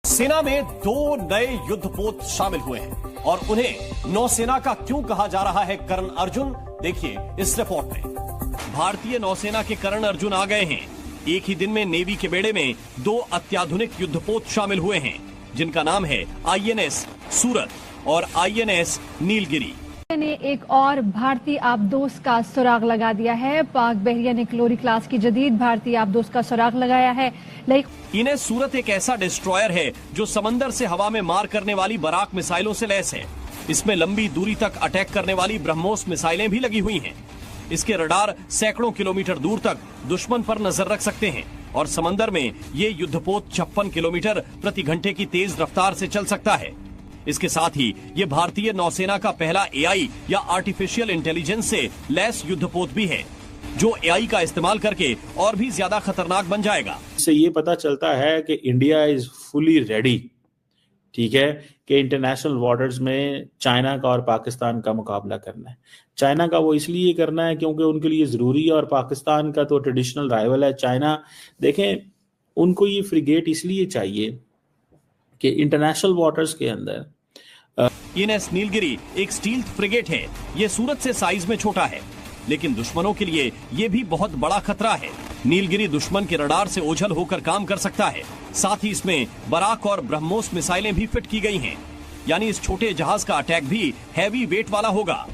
सेना में 2 नए युद्धपोत शामिल हुए हैं और उन्हें नौसेना का क्यों कहा जा रहा है कर्ण अर्जुन, देखिए इस रिपोर्ट में। भारतीय नौसेना के कर्ण अर्जुन आ गए हैं। एक ही दिन में नेवी के बेड़े में 2 अत्याधुनिक युद्धपोत शामिल हुए हैं, जिनका नाम है आईएनएस सूरत और आईएनएस नीलगिरी ने एक और भारतीय आबदोस का सुराग लगा दिया है। पाक बहरिया ने क्लोरी क्लास की जदीद भारतीय आबदोस का सुराग लगाया है। इन्हें सूरत एक ऐसा डिस्ट्रॉयर है जो समंदर से हवा में मार करने वाली बराक मिसाइलों से लैस है। इसमें लंबी दूरी तक अटैक करने वाली ब्रह्मोस मिसाइलें भी लगी हुई हैं। इसके रडार सैकड़ों किलोमीटर दूर तक दुश्मन पर नजर रख सकते हैं और समंदर में ये युद्धपोत 56 किलोमीटर प्रति घंटे की तेज रफ्तार से चल सकता है। इसके साथ ही ये भारतीय नौसेना का पहला एआई या आर्टिफिशियल इंटेलिजेंस से लैस युद्धपोत भी है, जो एआई का इस्तेमाल करके और भी ज्यादा खतरनाक बन जाएगा। इससे ये पता चलता है कि इंडिया इज फुली रेडी, ठीक है, कि इंटरनेशनल वाटर्स में चाइना का और पाकिस्तान का मुकाबला करना है। चाइना का वो इसलिए करना है क्योंकि उनके लिए जरूरी है, और पाकिस्तान का तो ट्रेडिशनल राइवल है चाइना। देखें, उनको ये फ्रिगेट इसलिए चाहिए कि इंटरनेशनल वाटर्स के अंदर आईएनएस नीलगिरी एक स्टील्थ फ्रिगेट है। ये सूरत से साइज में छोटा है, लेकिन दुश्मनों के लिए ये भी बहुत बड़ा खतरा है। नीलगिरी दुश्मन के रडार से ओझल होकर काम कर सकता है। साथ ही इसमें बराक और ब्रह्मोस मिसाइलें भी फिट की गई हैं, यानी इस छोटे जहाज का अटैक भी हैवी वेट वाला होगा।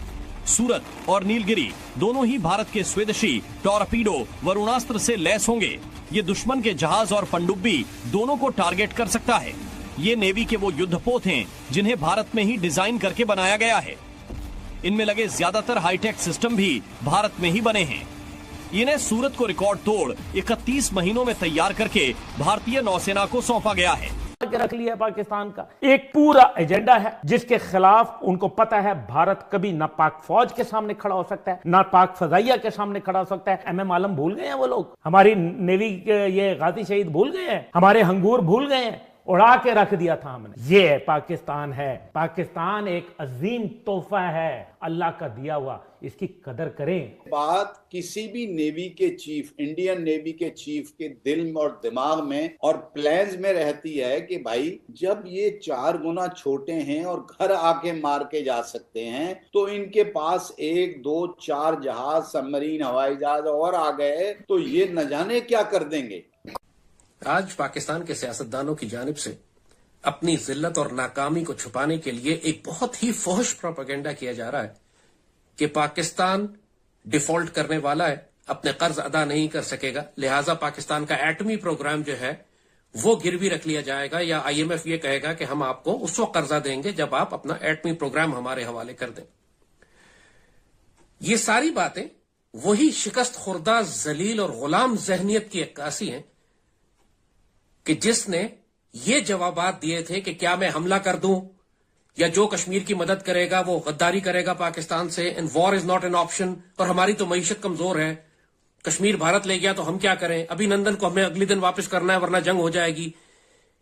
सूरत और नीलगिरी दोनों ही भारत के स्वदेशी टॉरपीडो वरुणास्त्र से लैस होंगे। ये दुश्मन के जहाज और पनडुब्बी दोनों को टारगेट कर सकता है। ये नेवी के वो युद्धपोत हैं जिन्हें भारत में ही डिजाइन करके बनाया गया है। इनमें लगे ज्यादातर हाईटेक सिस्टम भी भारत में ही बने हैं। इन्हें सूरत को रिकॉर्ड तोड़ 31 महीनों में तैयार करके भारतीय नौसेना को सौंपा गया है। रख लिया पाकिस्तान का एक पूरा एजेंडा है, जिसके खिलाफ उनको पता है भारत कभी ना पाक फौज के सामने खड़ा हो सकता है, ना पाक फजाइया के सामने खड़ा हो सकता है। एमएम आलम भूल गए हैं वो लोग, हमारी नेवी के ये गाजी शहीद भूल गए हैं, हमारे हंगूर भूल गए हैं, उड़ा के रख दिया था हमने। ये पाकिस्तान है। पाकिस्तान एक अजीम तोहफा है, अल्लाह का दिया हुआ, इसकी कदर करें। बात किसी भी नेवी के चीफ, इंडियन नेवी के चीफ के दिल और दिमाग में और प्लान्स में रहती है कि भाई जब ये 4 गुना छोटे हैं और घर आके मार के जा सकते हैं, तो इनके पास 1, 2, 4 जहाज, सबमरीन, हवाई जहाज और आ गए तो ये न जाने क्या कर देंगे। आज पाकिस्तान के सियासतदानों की जानिब से अपनी जिल्लत और नाकामी को छुपाने के लिए एक बहुत ही फौश प्रोपेगेंडा किया जा रहा है कि पाकिस्तान डिफॉल्ट करने वाला है, अपने कर्ज अदा नहीं कर सकेगा, लिहाजा पाकिस्तान का एटमी प्रोग्राम जो है वो गिरवी रख लिया जाएगा, या आईएमएफ ये कहेगा कि हम आपको उस वक्त कर्जा देंगे जब आप अपना एटमी प्रोग्राम हमारे हवाले कर दें। ये सारी बातें वही शिकस्त खुर्दा, जलील और गुलाम जहनियत की अक्कासी हैं कि जिसने ये जवाबात दिए थे कि क्या मैं हमला कर दूं, या जो कश्मीर की मदद करेगा वो गद्दारी करेगा पाकिस्तान से, and war is not an option, और हमारी तो मईशत कमजोर है, कश्मीर भारत ले गया तो हम क्या करें, अभिनंदन को हमें अगले दिन वापस करना है वरना जंग हो जाएगी।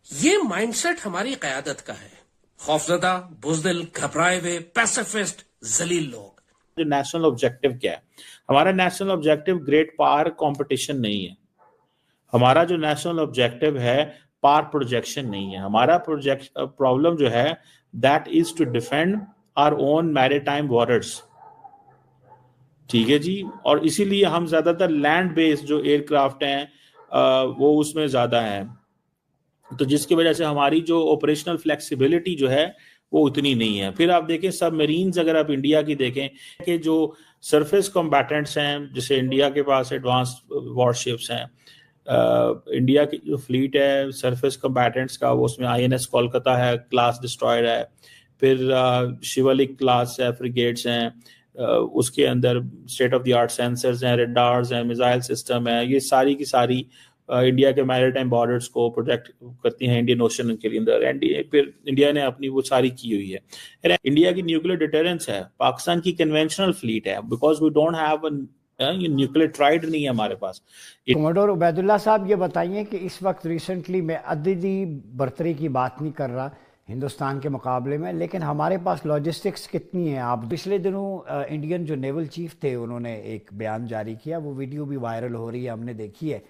ये माइंडसेट हमारी कयादत का है। खौफजदा, बुज़दिल, घबराए हुए, पैसिफिस्ट, जलील लोग। नेशनल ऑब्जेक्टिव क्या है? हमारा national objective great power competition नहीं है। हमारा जो नेशनल ऑब्जेक्टिव है पावर प्रोजेक्शन नहीं है। हमारा प्रॉब्लम जो है that is to defend our own maritime borders, ठीक है जी। और इसीलिए हम ज्यादातर लैंड बेस्ड जो एयरक्राफ्ट हैं वो उसमें ज्यादा है, तो जिसकी वजह से हमारी जो ऑपरेशनल फ्लेक्सिबिलिटी जो है वो उतनी नहीं है। फिर आप देखें सबमरीन्स, अगर आप इंडिया की देखें कि जो सरफेस कॉम्बैटेंट्स हैं, जैसे इंडिया के पास एडवांस वॉरशिप्स हैं, इंडिया की जो फ्लीट है सरफेस कम्बैटेंट्स का, वो उसमें आईएनएस कोलकाता है, क्लास डिस्ट्रॉयर है, फिर शिवालिक क्लास है, फ्रिगेट्स हैं, उसके अंदर state of the art sensors हैं, रेडार्स हैं, मिसाइल सिस्टम है। ये सारी की सारी इंडिया के मैरीटाइम बॉर्डर्स को प्रोटेक्ट करती हैं इंडियन ओशन के अंदर। फिर इंडिया ने अपनी वो सारी की हुई है। इंडिया की न्यूक्लियर डिटरेंस है, पाकिस्तान की कन्वेंशनल फ्लीट है, बिकॉज वी डोंट हैव ये न्यूक्लियर ट्राइड नहीं है हमारे पास। कमोडोर उबैदुल्ला साहब, ये बताइए कि इस वक्त रिसेंटली मैं अददी बर्तरी की बात नहीं कर रहा हिंदुस्तान के मुकाबले में, लेकिन हमारे पास लॉजिस्टिक्स कितनी है। आप पिछले दिनों इंडियन जो नेवल चीफ थे उन्होंने एक बयान जारी किया, वो वीडियो भी वायरल हो रही है, हमने देखी है।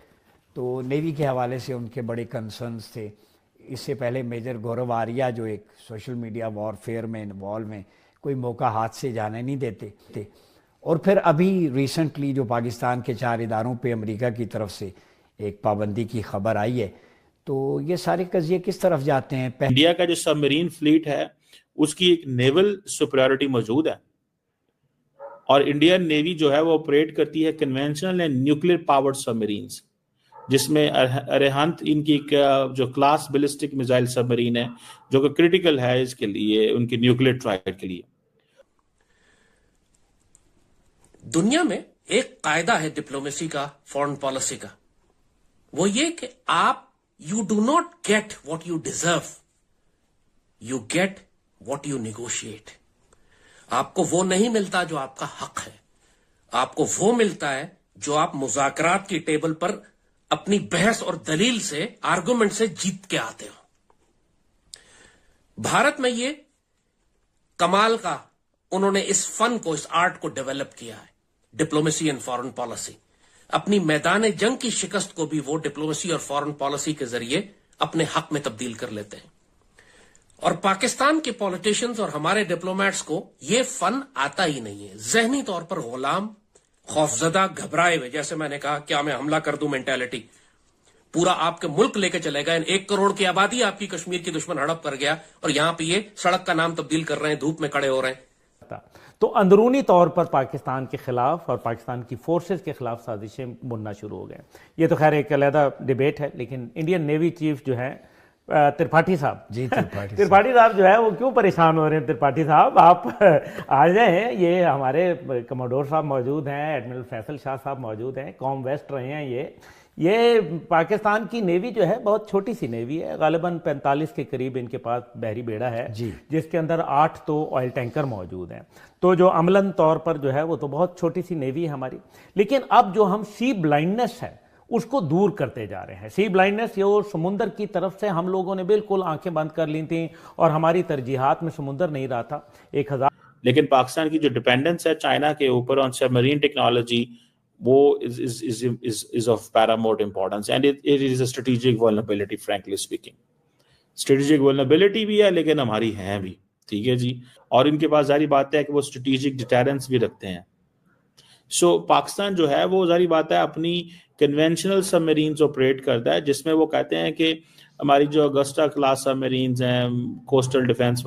तो नेवी के हवाले से उनके बड़े कंसर्न्स थे। اس سے پہلے میجر گورو آریہ جو ایک سوشل میڈیا وارفیئر میں انوالو ہیں، کوئی موقع ہاتھ سے جانے نہیں دیتے تھے، اور پھر ابھی ریسنٹلی جو پاکستان کے 4 اداروں پہ امریکہ کی طرف سے ایک پابندی کی خبر آئی ہے، تو یہ سارے قضیے کس طرف جاتے ہیں؟ انڈیا کا جو سب مرین فلیٹ ہے اس کی ایک نیول سپریورٹی موجود ہے، اور انڈین نیوی جو ہے وہ آپریٹ کرتی ہے conventional and nuclear powered sub Marines, جس میں ارہنت ان کی جو کلاس بیلسٹک میزائل سب مرین ہے جو کہ کرٹیکل ہے اس کے لیے، ان کی نیوکلیر ٹرائل کے لیے۔ دنیا میں ایک قاعدہ ہے ڈپلومیسی کا، فورن پالیسی کا، وہ یہ کہ آپ you do not get what you deserve, you get what you negotiate. آپ کو وہ نہیں ملتا جو آپ کا حق ہے، آپ کو وہ ملتا ہے جو آپ مذاکرات کی ٹیبل پر اپنی بحث اور دلیل سے، آرگومنٹ سے جیت کے آتے ہو۔ بھارت میں یہ کمال کا انہوں نے اس فن کو، اس آرٹ کو ڈیولپ کیا ہے، ڈپلومیسی اینڈ فارن پالیسی۔ اپنی میدان جنگ کی شکست کو بھی وہ ڈپلومیسی اور فارن پالیسی کے ذریعے اپنے حق میں تبدیل کر لیتے ہیں۔ اور پاکستان کے پولیٹیشنز اور ہمارے ڈپلومیٹس کو یہ فن آتا ہی نہیں ہے، ذہنی طور پر غلام، خوفزدہ، گھبرائے ہوئے، جیسے میں نے کہا کیا میں حملہ کر دوں مینٹالٹی، پورا آپ کے ملک لے کے چلے گا، 1 کروڑ کی آبادی آپ کی کشمیر کی دشمن ہڑپ کر گیا، اور یہاں پہ یہ سڑک کا نام تبدیل کر رہے ہیں، دھوپ میں کھڑے ہو رہے ہیں۔ تو اندرونی طور پر پاکستان کے خلاف اور پاکستان کی فورسز کے خلاف سازشیں بننا شروع ہو گئے۔ یہ تو خیر ایک علیحدہ ڈیبیٹ ہے، لیکن انڈین نیوی چیف جو ہیں ترپاٹھی صاحب، ترپاٹھی صاحب جو ہے وہ کیوں پریشان ہو رہے ہیں؟ ترپاٹھی صاحب آپ آ جائیں، یہ ہمارے کموڈور صاحب موجود ہیں، ایڈمرل فیصل شاہ صاحب موجود ہیں، قوم ویسٹ رہے ہیں۔ یہ پاکستان کی نیوی جو ہے بہت چھوٹی سی نیوی ہے، غالباً 45 کے قریب ان کے پاس بحری بیڑا ہے، جس کے اندر 8 تو آئل ٹینکر موجود ہیں، تو جو عملاً طور پر جو ہے وہ تو بہت چھوٹی سی نیوی ہے ہماری۔ لیکن اب جو ہم سی بلائنڈنس ہے اس کو دور کرتے جا رہے ہیں۔ سی بلائنڈنس یہ سمندر کی طرف سے ہم لوگوں نے بالکل آنکھیں بند کر لی تھیں، اور ہماری ترجیحات میں سمندر نہیں رہا تھا۔ 1000 لیکن پاکستان کی جو ڈیپینڈنس ہے چائنا کے اوپر آن سب مرین ٹیکنالوجی، وہ is of paramount importance and it is a strategic vulnerability frankly speaking. strategic vulnerability بھی ہے لیکن ہماری ہیں بھی، ٹھیک ہے جی، اور ان کے پاس ظاہری بات ہے کہ وہ strategic deterrence بھی رکھتے ہیں۔ سو پاکستان جو ہے وہ ظاہری بات ہے اپنی کنونشنل سب مرینز آپریٹ کرتا ہے، جس میں وہ کہتے ہیں کہ ہماری جو اگسٹا کلاس سب مرینز ہیں، کوسٹل ڈیفینس